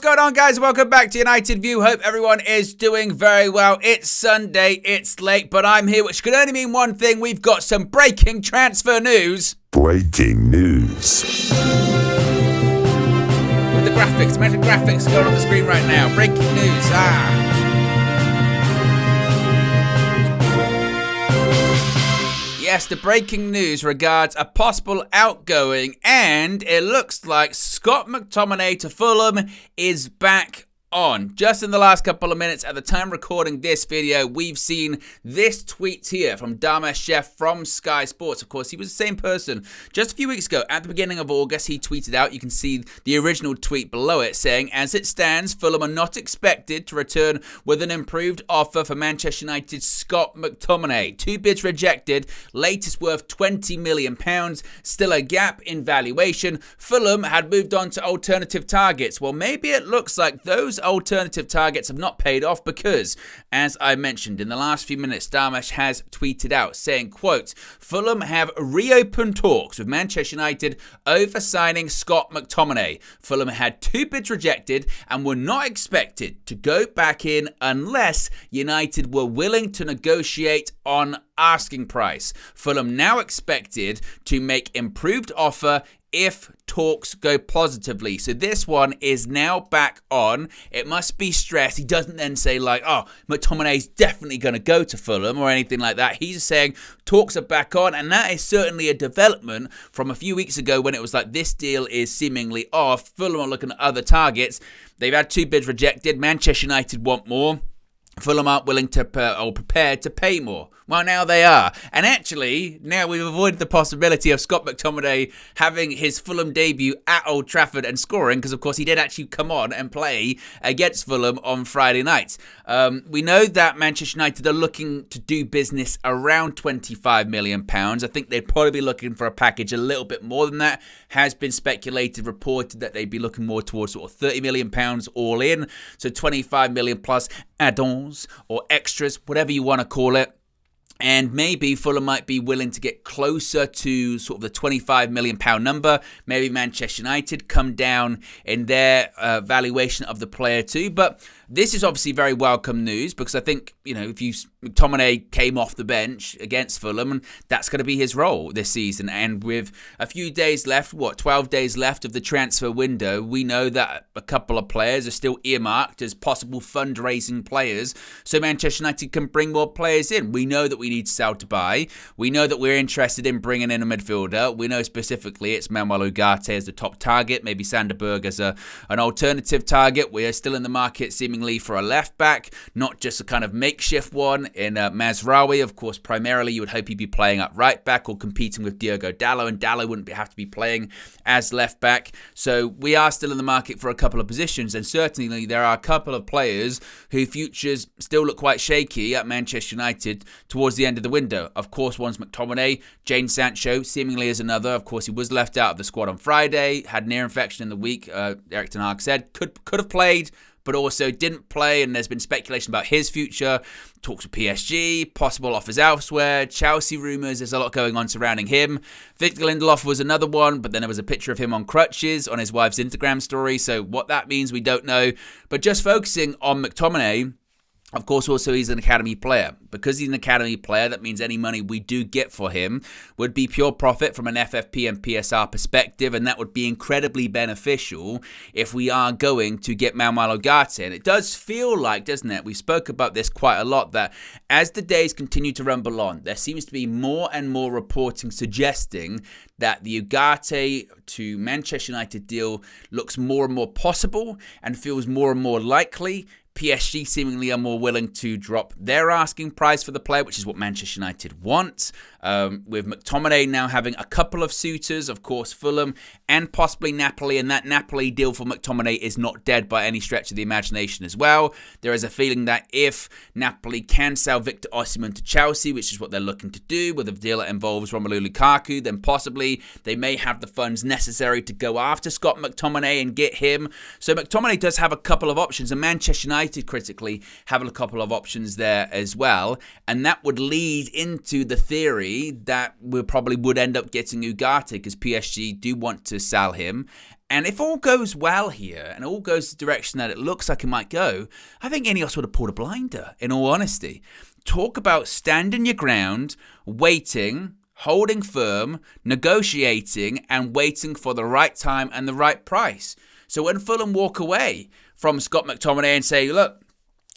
going on, guys? Welcome back to United View. Hope everyone is doing very well. It's Sunday, it's late, but I'm here, which could only mean one thing. We've got some breaking transfer news. Breaking news. With the graphics, imagine graphics going on the screen right now. Breaking news, Yes, the breaking news regards a possible outgoing, and it looks like Scott McTominay to Fulham is back on. Just in the last couple of minutes, at the time recording this video, we've seen this tweet here from Damesh Chef from Sky Sports. Of course, he was the same person just a few weeks ago. At the beginning of August, he tweeted out, you can see the original tweet below it, saying, as it stands, Fulham are not expected to return with an improved offer for Manchester United's Scott McTominay. 2 bids rejected, latest worth £20 million, still a gap in valuation. Fulham had moved on to alternative targets. Well, maybe it looks like those alternative targets have not paid off because, as I mentioned in the last few minutes, Damesh has tweeted out saying, quote, Fulham have reopened talks with Manchester United over signing Scott McTominay. Fulham had 2 bids rejected and were not expected to go back in unless United were willing to negotiate on asking price. Fulham now expected to make improved offer if talks go positively. So this one is now back on. It must be stressed. He doesn't then say like, oh, McTominay's definitely going to go to Fulham or anything like that. He's saying talks are back on, and that is certainly a development from a few weeks ago when it was like this deal is seemingly off. Fulham are looking at other targets. They've had 2 bids rejected. Manchester United want more. Fulham aren't willing to or prepared to pay more. Well, now they are. And actually, now we've avoided the possibility of Scott McTominay having his Fulham debut at Old Trafford and scoring, because, of course, he did actually come on and play against Fulham on Friday night. We know that Manchester United are looking to do business around £25 million. I think they'd probably be looking for a package a little bit more than that. Has been speculated, reported that they'd be looking more towards sort of £30 million all in. So 25 million plus add-ons or extras, whatever you want to call it. And maybe Fulham might be willing to get closer to sort of the £25 million number. Maybe Manchester United come down in their valuation of the player too. But this is obviously very welcome news, because I think, you know, if McTominay came off the bench against Fulham, and that's going to be his role this season. And with a few days left, 12 days left of the transfer window, we know that a couple of players are still earmarked as possible fundraising players. So Manchester United can bring more players in. We know that we need to sell to buy. We know that we're interested in bringing in a midfielder. We know specifically it's Manuel Ugarte as the top target, maybe Sanderberg as an alternative target. We are still in the market seemingly for a left back, not just a kind of makeshift one in Mazraoui. Of course, primarily you would hope he'd be playing at right back or competing with Diogo Dalot, and Dalot wouldn't have to be playing as left back. So we are still in the market for a couple of positions, and certainly there are a couple of players whose futures still look quite shaky at Manchester United towards the end of the window. Of course, one's McTominay. Jadon Sancho seemingly is another. Of course, he was left out of the squad on Friday, had an ear infection in the week. Erik ten Hag said could have played, but also didn't play, and there's been speculation about his future. Talks with PSG, possible offers elsewhere, Chelsea rumours, there's a lot going on surrounding him. Victor Lindelof was another one, but then there was a picture of him on crutches on his wife's Instagram story, so what that means we don't know. But just focusing on McTominay, of course, also he's an academy player. Because he's an academy player, that means any money we do get for him would be pure profit from an FFP and PSR perspective, and that would be incredibly beneficial if we are going to get Manuel Ugarte. And it does feel like, doesn't it? We spoke about this quite a lot, that as the days continue to rumble on, there seems to be more and more reporting suggesting that the Ugarte to Manchester United deal looks more and more possible and feels more and more likely. PSG seemingly are more willing to drop their asking price for the player, which is what Manchester United want. With McTominay now having a couple of suitors, of course, Fulham and possibly Napoli, and that Napoli deal for McTominay is not dead by any stretch of the imagination as well. There is a feeling that if Napoli can sell Victor Osimhen to Chelsea, which is what they're looking to do with a deal that involves Romelu Lukaku, then possibly they may have the funds necessary to go after Scott McTominay and get him. So McTominay does have a couple of options, and Manchester United critically have a couple of options there as well, and that would lead into the theory that we probably would end up getting Ugarte because PSG do want to sell him. And if all goes well here and all goes the direction that it looks like it might go, I think INEOS would have pulled a blinder, in all honesty. Talk about standing your ground, waiting, holding firm, negotiating, and waiting for the right time and the right price. So when Fulham walk away from Scott McTominay and say, look,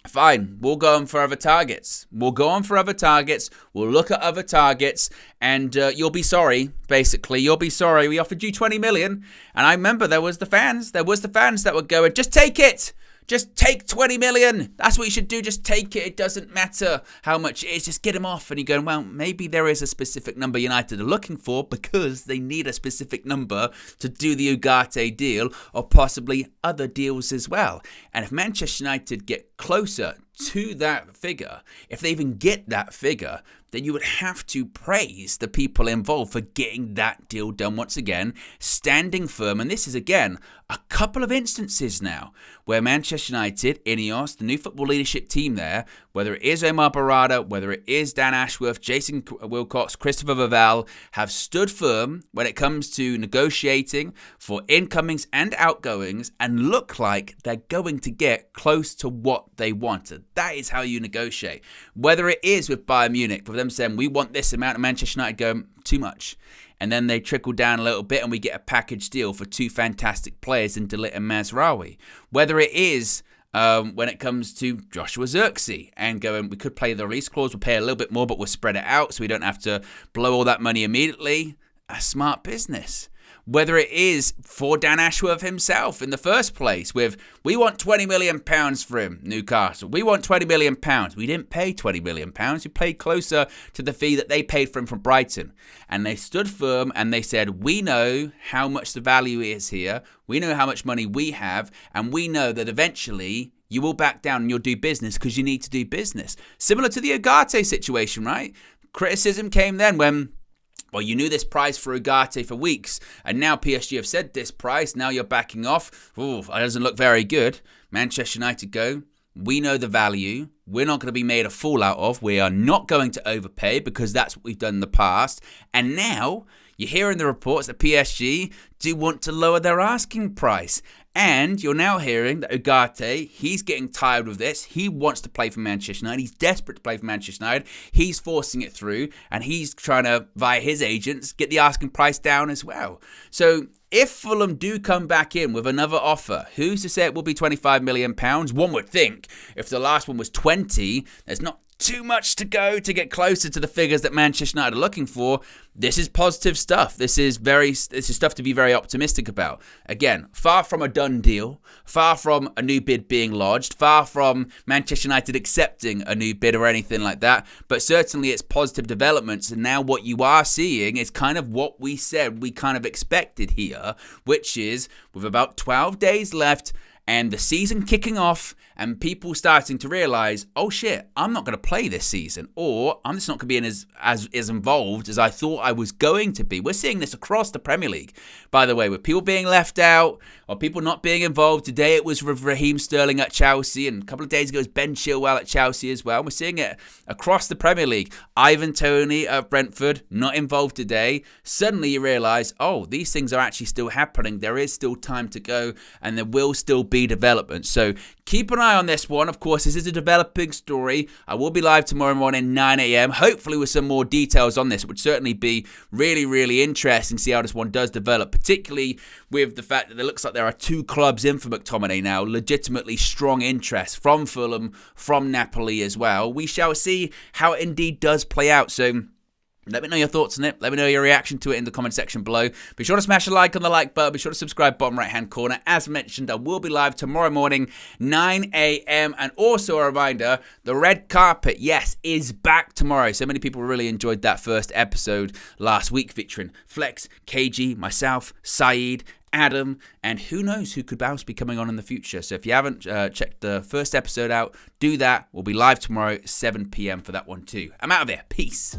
fine, we'll go on for other targets. We'll look at other targets, and you'll be sorry, basically. You'll be sorry. We offered you 20 million. And I remember there was the fans that were going, just take it. Just take 20 million. That's what you should do. Just take it. It doesn't matter how much it is. Just get him off. And you're going, well, maybe there is a specific number United are looking for because they need a specific number to do the Ugarte deal or possibly other deals as well. And if Manchester United get closer to that figure, if they even get that figure, then you would have to praise the people involved for getting that deal done once again, standing firm. And this is, again, a couple of instances now where Manchester United, INEOS, the new football leadership team there, whether it is Omar Barada, whether it is Dan Ashworth, Jason Wilcox, Christopher Vavell, have stood firm when it comes to negotiating for incomings and outgoings and look like they're going to get close to what they wanted. That is how you negotiate. Whether it is with Bayern Munich, for them saying, we want this amount, of Manchester United going, too much. And then they trickle down a little bit and we get a package deal for two fantastic players in De Ligt and Mazraoui. Whether it is when it comes to Joshua Zirkzee and going, we could play the release clause, we'll pay a little bit more, but we'll spread it out so we don't have to blow all that money immediately. A smart business. Whether it is for Dan Ashworth himself in the first place with, we want £20 million for him, Newcastle. We want £20 million. We didn't pay £20 million. We paid closer to the fee that they paid for him from Brighton. And they stood firm and they said, we know how much the value is here. We know how much money we have. And we know that eventually you will back down and you'll do business because you need to do business. Similar to the Ugarte situation, right? Criticism came then when, well, you knew this price for Ugarte for weeks, and now PSG have said this price, now you're backing off. Ooh, that doesn't look very good. Manchester United go, we know the value. We're not going to be made a fool out of. We are not going to overpay because that's what we've done in the past. And now you're hearing the reports that PSG do want to lower their asking price. And you're now hearing that Ugarte, he's getting tired of this. He wants to play for Manchester United. He's desperate to play for Manchester United. He's forcing it through, and he's trying to, via his agents, get the asking price down as well. So if Fulham do come back in with another offer, who's to say it will be £25 million? One would think if the last one was 20, there's not too much to go to get closer to the figures that Manchester United are looking for. This is positive stuff. This is stuff to be very optimistic about. Again, far from a done deal, far from a new bid being lodged, far from Manchester United accepting a new bid or anything like that. But certainly it's positive developments. And now what you are seeing is kind of what we said we kind of expected here, which is with about 12 days left and the season kicking off and people starting to realise, oh shit, I'm not going to play this season, or I'm just not going to be as involved as I thought I was going to be. We're seeing this across the Premier League, by the way, with people being left out or people not being involved. Today it was with Raheem Sterling at Chelsea, and a couple of days ago it was Ben Chilwell at Chelsea as well. We're seeing it across the Premier League. Ivan Toney at Brentford, not involved today. Suddenly you realise, oh, these things are actually still happening. There is still time to go, and there will still be development. So keep an eye on this one. Of course, this is a developing story. I will be live tomorrow morning, 9 a.m, hopefully with some more details on this. It would certainly be really, really interesting to see how this one does develop, particularly with the fact that it looks like there are two clubs in for McTominay now, legitimately strong interest from Fulham, from Napoli as well. We shall see how it indeed does play out. So let me know your thoughts on it. Let me know your reaction to it in the comment section below. Be sure to smash a like on the like button. Be sure to subscribe bottom right hand corner. As mentioned, I will be live tomorrow morning, 9 a.m. And also a reminder, the red carpet, yes, is back tomorrow. So many people really enjoyed that first episode last week featuring Flex, KG, myself, Saeed, Adam, and who knows who could else be coming on in the future. So if you haven't checked the first episode out, do that. We'll be live tomorrow, 7 p.m. for that one too. I'm out of here. Peace.